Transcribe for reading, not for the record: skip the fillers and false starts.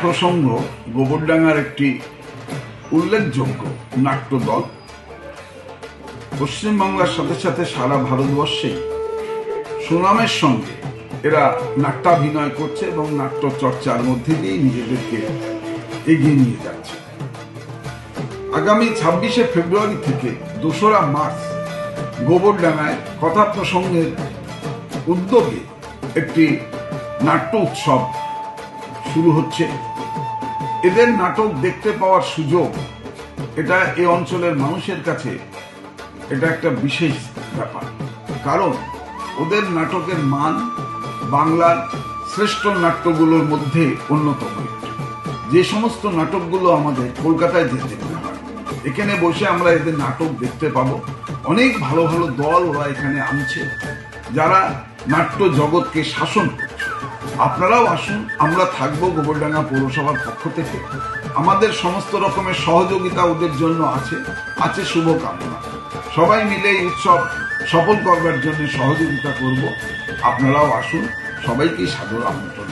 প্রসঙ্গ গোবরডাঙ্গার একটি উল্লেখযোগ্য নাট্যদল। পশ্চিমবাংলার সাথে সাথে সারা ভারতবর্ষে সুনামের সঙ্গে এরা নাট্যাভিনয় করছে এবং নাট্য চর্চার মধ্যে দিয়ে নিজেদেরকে এগিয়ে নিয়ে যাচ্ছে। আগামী 26শে ফেব্রুয়ারি থেকে 2রা মার্চ গোবরডাঙ্গায় কথা প্রসঙ্গের উদ্যোগে একটি নাট্য উৎসব শুরু হচ্ছে। এদের নাটক দেখতে পাওয়ার সুযোগ, এটা এই অঞ্চলের মানুষের কাছে এটা একটা বিশেষ ব্যাপার, কারণ ওদের নাটকের মান বাংলার শ্রেষ্ঠ নাট্যগুলোর মধ্যে অন্যতম একটি। যে সমস্ত নাটকগুলো আমাদের কলকাতায় যেতে হয়, এখানে বসে আমরা এদের নাটক দেখতে পাবো। অনেক ভালো ভালো দল ওরা এখানে আনছে, যারা নাট্য জগৎকে শাসন করছে। আপনারাও আসুন, আমরা থাকবো গোবরডাঙ্গা পৌরসভার পক্ষ থেকে। আমাদের সমস্ত রকমের সহযোগিতা ওদের জন্য আছে শুভকামনা। সবাই মিলে এই উৎসব সফল করবার জন্য সহযোগিতা করব। আপনারাও আসুন, সবাইকে সাদর আমন্ত্রণ।